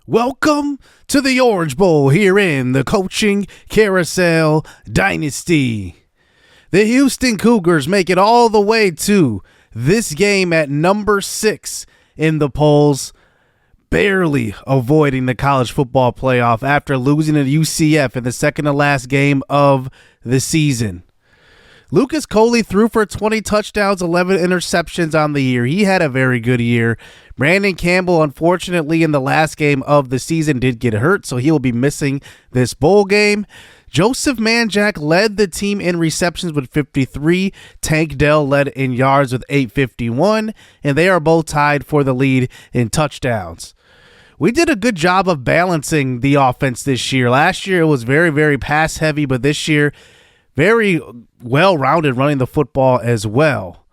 Welcome to the Orange Bowl here in the Coaching Carousel Dynasty. The Houston Cougars make it all the way to this game at number 6 in the polls, barely avoiding the college football playoff after losing to UCF in the second to last game of the season. Lucas Coley threw for 20 touchdowns, 11 interceptions on the year. He had a very good year. Brandon Campbell, unfortunately, in the last game of the season did get hurt, so he will be missing this bowl game. Joseph Manjack led the team in receptions with 53. Tank Dell led in yards with 851, and they are both tied for the lead in touchdowns. We did a good job of balancing the offense this year. Last year, it was very, very pass-heavy, but this year, very well-rounded running the football as well.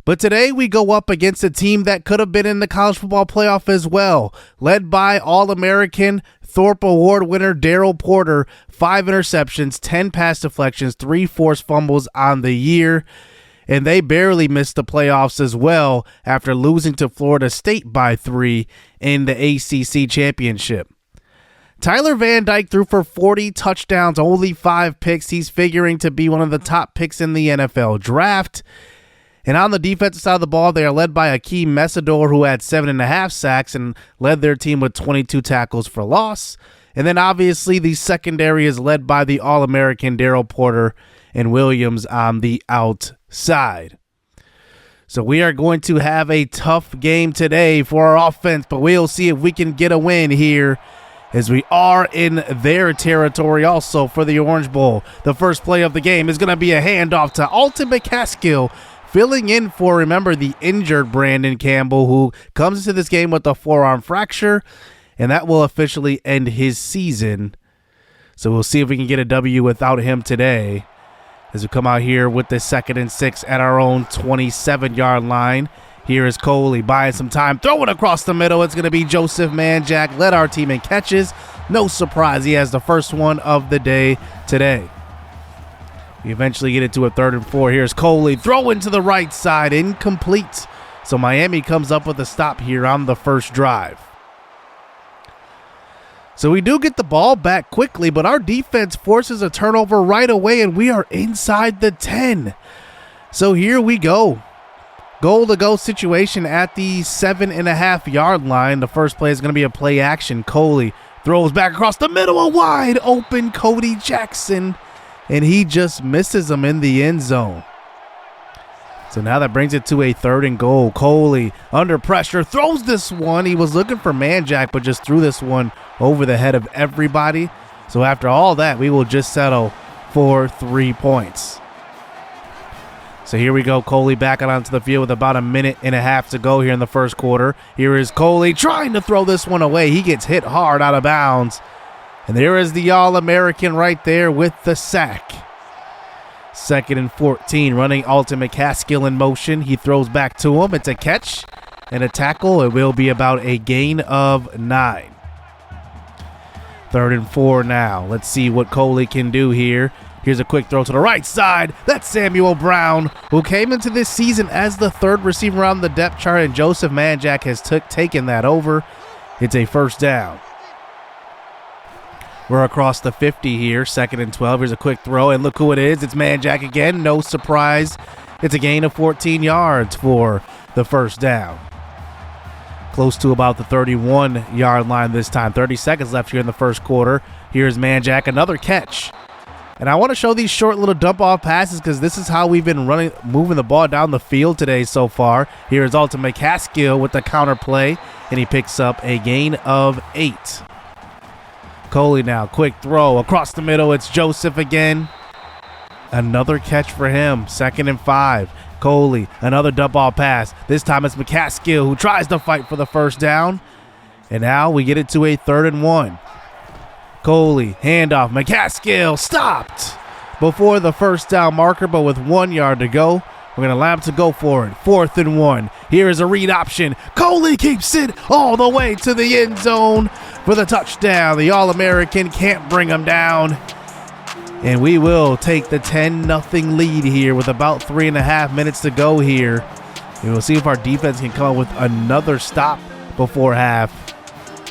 But today we go up against a team that could have been in the college football playoff as well, led by All-American Thorpe Award winner Daryl Porter, 5 interceptions, 10 pass deflections, 3 forced fumbles on the year, and they barely missed the playoffs as well after losing to Florida State by 3 in the ACC Championship. Tyler Van Dyke threw for 40 touchdowns, only 5 picks. He's figuring to be one of the top picks in the NFL draft. And on the defensive side of the ball, they are led by Akeem Messador, who had 7.5 sacks and led their team with 22 tackles for loss. And then obviously the secondary is led by the All-American Daryl Porter and Williams on the outside. So we are going to have a tough game today for our offense, but we'll see if we can get a win here, as we are in their territory also for the Orange Bowl. The first play of the game is going to be a handoff to Alton McCaskill, filling in for, remember, the injured Brandon Campbell, who comes into this game with a forearm fracture, and that will officially end his season. So we'll see if we can get a W without him today, as we come out here with the 2nd and 6 at our own 27-yard line. Here is Coley buying some time, throwing across the middle. It's going to be Joseph Manjack, led our team in catches. No surprise, he has the first one of the day today. We eventually get it to a 3rd and 4. Here's Coley throwing to the right side, incomplete. So Miami comes up with a stop here on the first drive. So we do get the ball back quickly, but our defense forces a turnover right away, and we are inside the 10. So here we go. Goal-to-go situation at the 7.5-yard line. The first play is going to be a play action. Coley throws back across the middle, a wide open Cody Jackson, and he just misses him in the end zone. So now that brings it to a 3rd and goal. Coley under pressure throws this one. He was looking for Manjack, but just threw this one over the head of everybody. So after all that, we will just settle for 3 points. So here we go, Coley back out onto the field with about 1.5 minutes to go here in the first quarter. Here is Coley trying to throw this one away. He gets hit hard out of bounds. And there is the All-American right there with the sack. 2nd and 14, running Alton McCaskill in motion. He throws back to him. It's a catch and a tackle. It will be about a gain of 9. 3rd and 4 now. Let's see what Coley can do here. Here's a quick throw to the right side. That's Samuel Brown, who came into this season as the 3rd receiver on the depth chart, and Joseph Manjack has taken that over. It's a first down. We're across the 50 here, 2nd and 12. Here's a quick throw, and look who it is. It's Manjack again. No surprise. It's a gain of 14 yards for the first down. Close to about the 31-yard line this time. 30 seconds left here in the first quarter. Here's Manjack, another catch. And I want to show these short little dump-off passes because this is how we've been moving the ball down the field today so far. Here is Alton McCaskill with the counter play, and he picks up a gain of 8. Coley now, quick throw across the middle. It's Joseph again. Another catch for him. 2nd and 5. Coley, another dump-off pass. This time it's McCaskill who tries to fight for the first down. And now we get it to a 3rd and 1. Coley, handoff, McCaskill stopped before the first down marker, but with 1 yard to go, we're going to allow him to go for it. 4th and 1. Here is a read option. Coley keeps it all the way to the end zone for the touchdown. The All-American can't bring him down. And we will take the 10-0 lead here with about 3.5 minutes to go here. And we'll see if our defense can come up with another stop before half.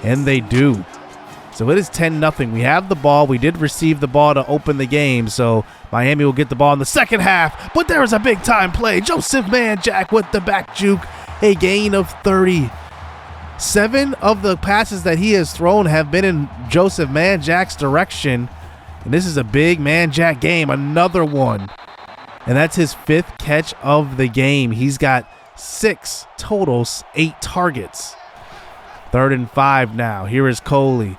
and they do. So it is 10-0. We have the ball. We did receive the ball to open the game, so Miami will get the ball in the second half, but there is a big-time play. Joseph Manjack with the back juke, a gain of 30. 7 of the passes that he has thrown have been in Joseph Manjack's direction, and this is a big Manjack game, another one. And that's his 5th catch of the game. He's got 6 totals, 8 targets. 3rd and 5 now. Here is Coley.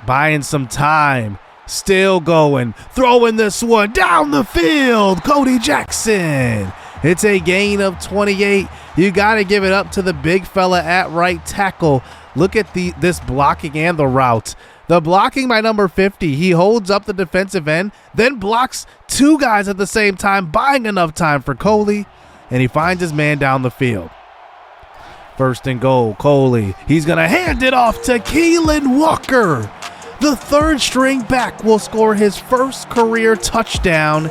Buying some time, still going, throwing this one down the field. Cody Jackson. It's a gain of 28. You got to give it up to the big fella at right tackle. Look at this blocking and the route. The blocking by number 50. He holds up the defensive end, then blocks 2 guys at the same time, buying enough time for Coley, and he finds his man down the field. 1st and goal, Coley. He's going to hand it off to Keelan Walker. The 3rd string back will score his 1st career touchdown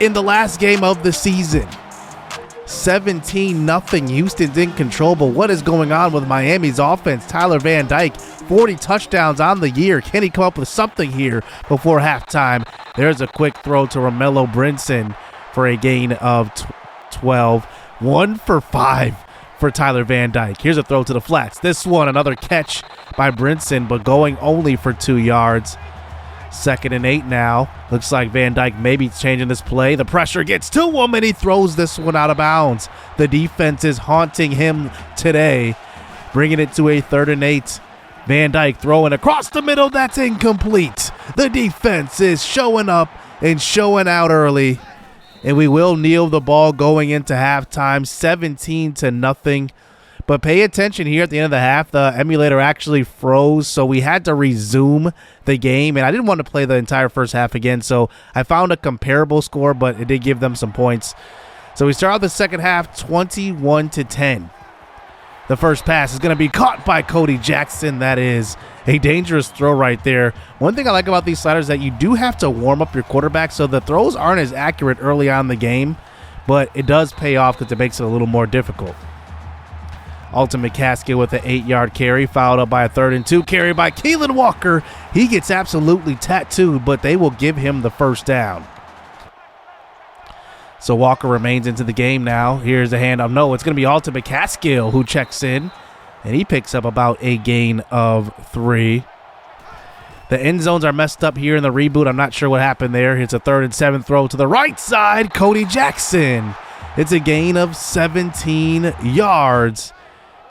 in the last game of the season. 17-0. Houston's in control, but what is going on with Miami's offense? Tyler Van Dyke, 40 touchdowns on the year. Can he come up with something here before halftime? There's a quick throw to Romello Brinson for a gain of 12. 1 for 5 for Tyler Van Dyke. Here's a throw to the flats. This one, another catch by Brinson, but going only for 2 yards. 2nd and 8 now. Looks like Van Dyke maybe changing this play. The pressure gets to him, and he throws this one out of bounds. The defense is haunting him today, bringing it to a 3rd and 8. Van Dyke throwing across the middle. That's incomplete. The defense is showing up and showing out early, and we will kneel the ball going into halftime, 17-0. But pay attention here at the end of the half. The emulator actually froze, so we had to resume the game. And I didn't want to play the entire first half again, so I found a comparable score, but it did give them some points. So we start out the second half 21-10. The first pass is going to be caught by Cody Jackson. That is a dangerous throw right there. One thing I like about these sliders is that you do have to warm up your quarterback, so the throws aren't as accurate early on in the game, but it does pay off because it makes it a little more difficult. Alton McCaskill with an 8-yard carry, followed up by a 3rd and 2 carry by Keelan Walker. He gets absolutely tattooed, but they will give him the first down. So Walker remains into the game now. Here's a handoff. No, it's going to be Alton McCaskill who checks in, and he picks up about a gain of 3. The end zones are messed up here in the reboot. I'm not sure what happened there. It's a 3rd and 7 throw to the right side. Cody Jackson. It's a gain of 17 yards.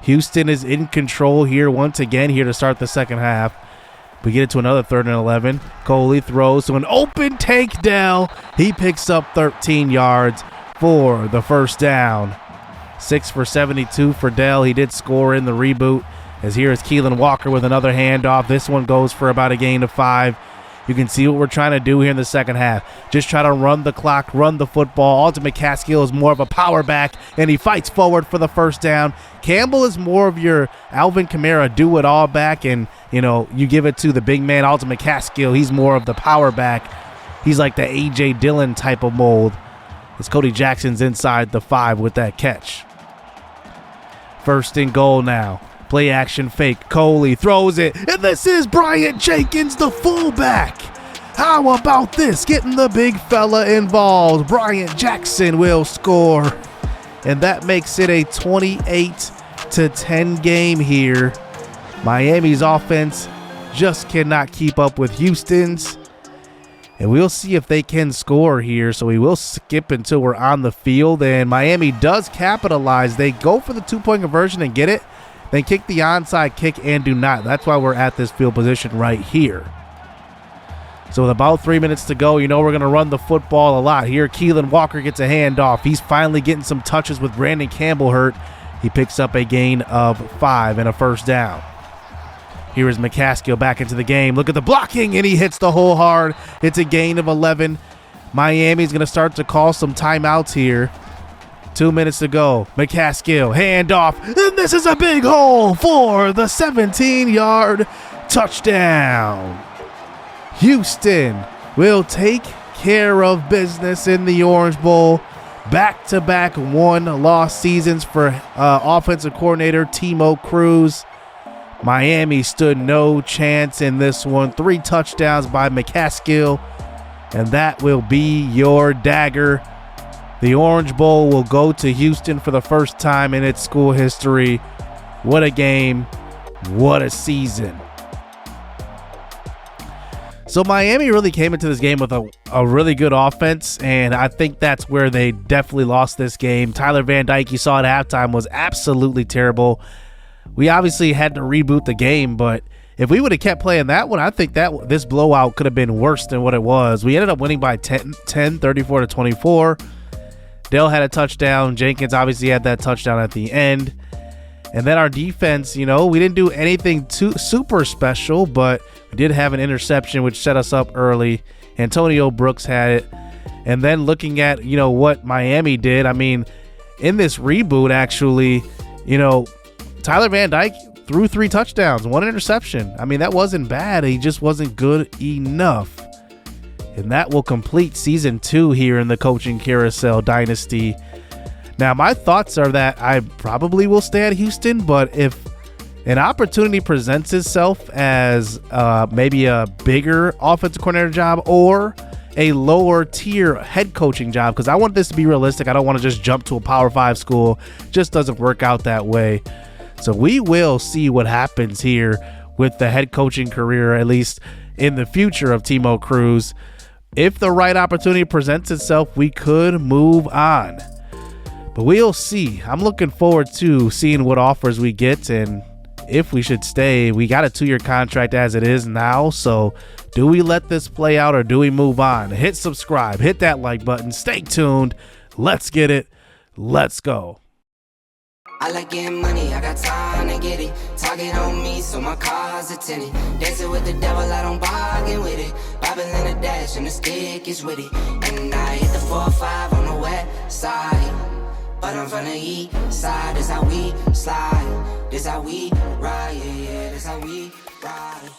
Houston is in control here once again here to start the second half. We get it to another 3rd and 11. Coley throws to an open Tank Dell. He picks up 13 yards for the first down. 6 for 72 for Dell. He did score in the reboot. As here is Keelan Walker with another handoff. This one goes for about a gain of 5. You can see what we're trying to do here in the second half. Just try to run the clock, run the football. Alton McCaskill is more of a power back, and he fights forward for the first down. Campbell is more of your Alvin Kamara do-it-all back, and, you give it to the big man, Alton McCaskill. He's more of the power back. He's like the A.J. Dillon type of mold. As Cody Jackson's inside the 5 with that catch. 1st and goal now. Play action fake. Coley throws it, and this is Bryant Jenkins, the fullback. How about this? Getting the big fella involved. Bryant Jackson will score, and that makes it a 28-10 game here. Miami's offense just cannot keep up with Houston's, and we'll see if they can score here. So we will skip until we're on the field, and Miami does capitalize. They go for the 2-point conversion and get it. They kick the onside kick and do not. That's why we're at this field position right here. So with about 3 minutes to go, we're going to run the football a lot. Here, Keelan Walker gets a handoff. He's finally getting some touches with Brandon Campbell hurt. He picks up a gain of 5 and a first down. Here is McCaskill back into the game. Look at the blocking, and he hits the hole hard. It's a gain of 11. Miami's going to start to call some timeouts here. 2 minutes to go. McCaskill, handoff, and this is a big hole for the 17-yard touchdown. Houston will take care of business in the Orange Bowl. Back-to-back one-loss seasons for offensive coordinator Timo Cruz. Miami stood no chance in this one. 3 touchdowns by McCaskill, and that will be your dagger. The Orange Bowl will go to Houston for the first time in its school history. What a game. What a season. So Miami really came into this game with a really good offense, and I think that's where they definitely lost this game. Tyler Van Dyke, you saw at halftime, was absolutely terrible. We obviously had to reboot the game, but if we would have kept playing that one, I think that this blowout could have been worse than what it was. We ended up winning by 10, 34-24. Dale had a touchdown. Jenkins obviously had that touchdown at the end. And then our defense, we didn't do anything too super special, but we did have an interception, which set us up early. Antonio Brooks had it. And then looking at, what Miami did, in this reboot, actually, Tyler Van Dyke threw 3 touchdowns, 1 interception. That wasn't bad. He just wasn't good enough. And that will complete season 2 here in the Coaching Carousel Dynasty. Now, my thoughts are that I probably will stay at Houston, but if an opportunity presents itself as maybe a bigger offensive coordinator job or a lower tier head coaching job, because I want this to be realistic. I don't want to just jump to a Power 5 school. Just doesn't work out that way. So we will see what happens here with the head coaching career, at least in the future of Timo Cruz. If the right opportunity presents itself, we could move on. But we'll see. I'm looking forward to seeing what offers we get and if we should stay. We got a 2-year contract as it is now. So do we let this play out or do we move on? Hit subscribe. Hit that like button. Stay tuned. Let's get it. Let's go. I like getting money, I got time to get it. Target on me, so my car's a tenant. Dancing with the devil, I don't bargain with it. Bobbing in the dash, and the stick is with it. And I hit the 4-5 on the west side. But I'm from the east side, this how we slide. This how we ride, yeah, this how we ride.